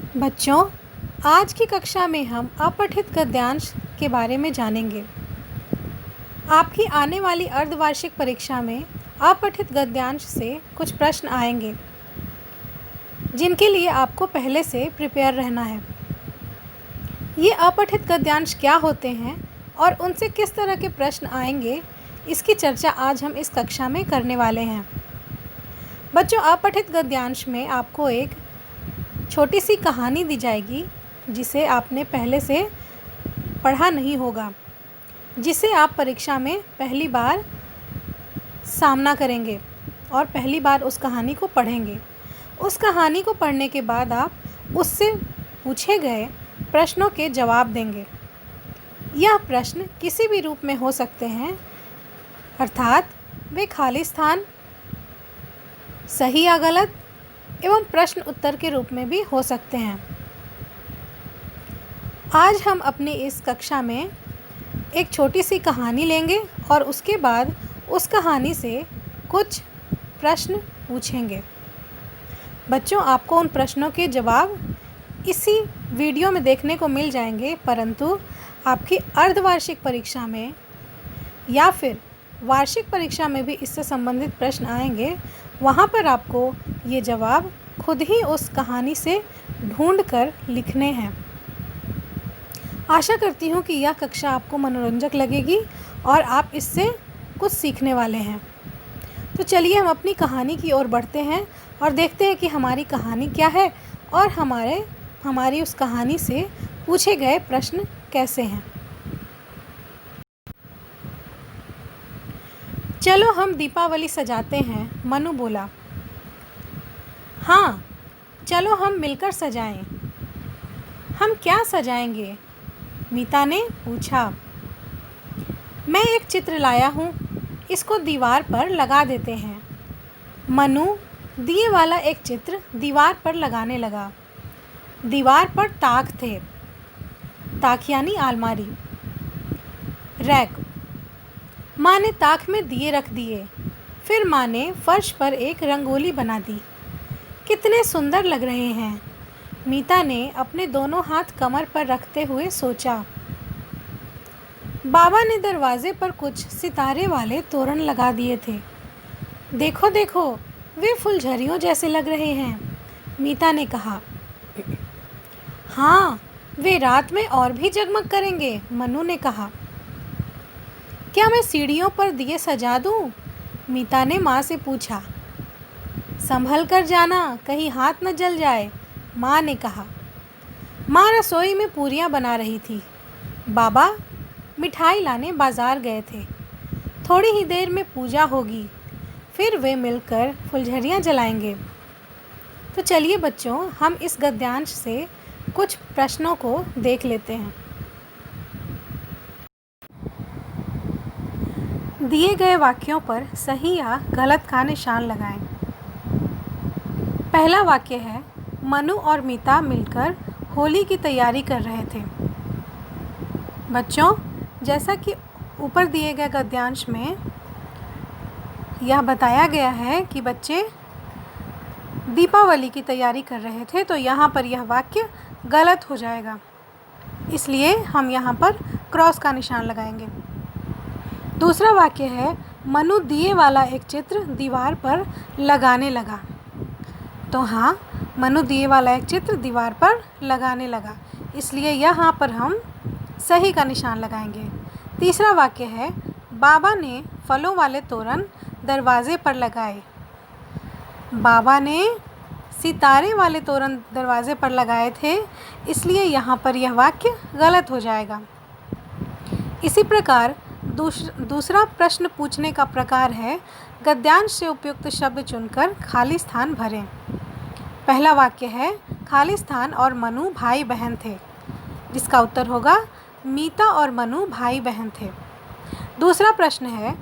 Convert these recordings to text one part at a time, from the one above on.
बच्चों, आज की कक्षा में हम अपठित गद्यांश के बारे में जानेंगे। आपकी आने वाली अर्धवार्षिक परीक्षा में अपठित गद्यांश से कुछ प्रश्न आएंगे, जिनके लिए आपको पहले से प्रिपेयर रहना है। ये अपठित गद्यांश क्या होते हैं और उनसे किस तरह के प्रश्न आएंगे, इसकी चर्चा आज हम इस कक्षा में करने वाले हैं। बच्चों, अपठित गद्यांश में आपको एक छोटी सी कहानी दी जाएगी, जिसे आपने पहले से पढ़ा नहीं होगा, जिसे आप परीक्षा में पहली बार सामना करेंगे और पहली बार उस कहानी को पढ़ेंगे। उस कहानी को पढ़ने के बाद आप उससे पूछे गए प्रश्नों के जवाब देंगे। यह प्रश्न किसी भी रूप में हो सकते हैं, अर्थात वे खाली स्थान, सही या गलत एवं प्रश्न उत्तर के रूप में भी हो सकते हैं। आज हम अपनी इस कक्षा में एक छोटी सी कहानी लेंगे और उसके बाद उस कहानी से कुछ प्रश्न पूछेंगे। बच्चों, आपको उन प्रश्नों के जवाब इसी वीडियो में देखने को मिल जाएंगे, परंतु आपकी अर्धवार्षिक परीक्षा में या फिर वार्षिक परीक्षा में भी इससे संबंधित प्रश्न आएंगे। वहाँ पर आपको ये जवाब खुद ही उस कहानी से ढूंढ कर लिखने हैं। आशा करती हूँ कि यह कक्षा आपको मनोरंजक लगेगी और आप इससे कुछ सीखने वाले हैं। तो चलिए हम अपनी कहानी की ओर बढ़ते हैं और देखते हैं कि हमारी कहानी क्या है और हमारी उस कहानी से पूछे गए प्रश्न कैसे हैं। चलो हम दीपावली सजाते हैं, मनु बोला। हाँ, चलो हम मिलकर सजाएं। हम क्या सजाएंगे? मीता ने पूछा। मैं एक चित्र लाया हूँ, इसको दीवार पर लगा देते हैं। मनु दिए वाला एक चित्र दीवार पर लगाने लगा। दीवार पर ताक थे। ताक यानी अलमारी, रैक। माँ ने ताक में दिए रख दिए। फिर माँ ने फर्श पर एक रंगोली बना दी। कितने सुंदर लग रहे हैं, मीता ने अपने दोनों हाथ कमर पर रखते हुए सोचा। बाबा ने दरवाजे पर कुछ सितारे वाले तोरण लगा दिए थे। देखो देखो, वे फुलझड़ियों जैसे लग रहे हैं, मीता ने कहा। हाँ, वे रात में और भी जगमग करेंगे, मनु ने कहा। क्या मैं सीढ़ियों पर दिए सजा दूं? मीता ने माँ से पूछा। संभल कर जाना, कहीं हाथ न जल जाए, माँ ने कहा। माँ रसोई में पूरियाँ बना रही थी। बाबा मिठाई लाने बाजार गए थे। थोड़ी ही देर में पूजा होगी, फिर वे मिलकर फुलझड़ियाँ जलाएंगे। तो चलिए बच्चों, हम इस गद्यांश से कुछ प्रश्नों को देख लेते हैं। दिए गए वाक्यों पर सही या गलत का निशान लगाएं। पहला वाक्य है, मनु और मीता मिलकर होली की तैयारी कर रहे थे। बच्चों, जैसा कि ऊपर दिए गए गद्यांश में यह बताया गया है कि बच्चे दीपावली की तैयारी कर रहे थे, तो यहाँ पर यह वाक्य गलत हो जाएगा, इसलिए हम यहाँ पर क्रॉस का निशान लगाएंगे। दूसरा वाक्य है, मनु दिए वाला एक चित्र दीवार पर लगाने लगा। तो हाँ, मनु दिए वाला एक चित्र दीवार पर लगाने लगा, इसलिए यहाँ पर हम सही का निशान लगाएंगे। तीसरा वाक्य है, बाबा ने फलों वाले तोरण दरवाजे पर लगाए। बाबा ने सितारे वाले तोरण दरवाजे पर लगाए थे, इसलिए यहाँ पर यह वाक्य गलत हो जाएगा। इसी प्रकार दूसरा प्रश्न पूछने का प्रकार है, गद्यांश से उपयुक्त शब्द चुनकर खाली स्थान भरें। पहला वाक्य है, खाली स्थान और मनु भाई बहन थे, जिसका उत्तर होगा मीता और मनु भाई बहन थे। दूसरा प्रश्न है,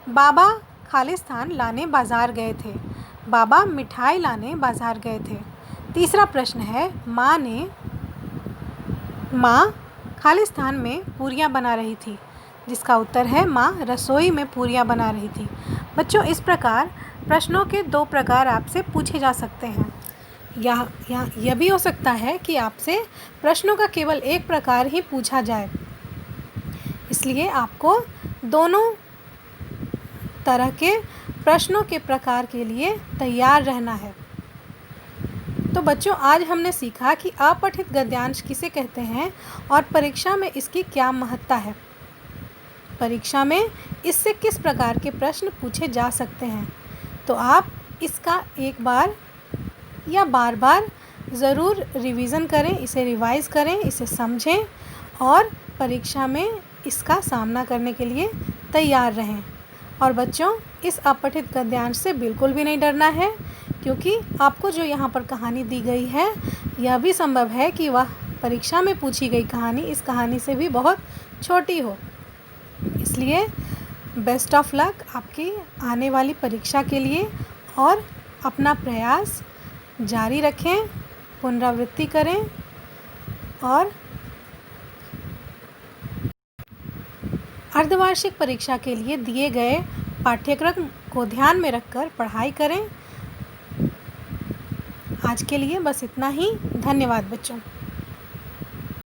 बाबा खाली स्थान लाने बाजार गए थे। बाबा मिठाई लाने बाजार गए थे। तीसरा प्रश्न है, माँ खाली स्थान में पूरियाँ बना रही थी, जिसका उत्तर है माँ रसोई में पूरियाँ बना रही थी। बच्चों, इस प्रकार प्रश्नों के दो प्रकार आपसे पूछे जा सकते हैं। यह भी हो सकता है कि आपसे प्रश्नों का केवल एक प्रकार ही पूछा जाए, इसलिए आपको दोनों तरह के प्रश्नों के प्रकार के लिए तैयार रहना है। तो बच्चों, आज हमने सीखा कि अपठित गद्यांश किसे कहते हैं और परीक्षा में इसकी क्या महत्ता है। परीक्षा में इससे किस प्रकार के प्रश्न पूछे जा सकते हैं। तो आप इसका एक बार या बार बार ज़रूर रिवीज़न करें, इसे रिवाइज करें, इसे समझें और परीक्षा में इसका सामना करने के लिए तैयार रहें। और बच्चों, इस अपठित गद्यांश से बिल्कुल भी नहीं डरना है, क्योंकि आपको जो यहाँ पर कहानी दी गई है, यह भी संभव है कि वह परीक्षा में पूछी गई कहानी इस कहानी से भी बहुत छोटी हो। इसलिए बेस्ट ऑफ लक आपकी आने वाली परीक्षा के लिए, और अपना प्रयास जारी रखें, पुनरावृत्ति करें और अर्धवार्षिक परीक्षा के लिए दिए गए पाठ्यक्रम को ध्यान में रखकर पढ़ाई करें। आज के लिए बस इतना ही। धन्यवाद बच्चों।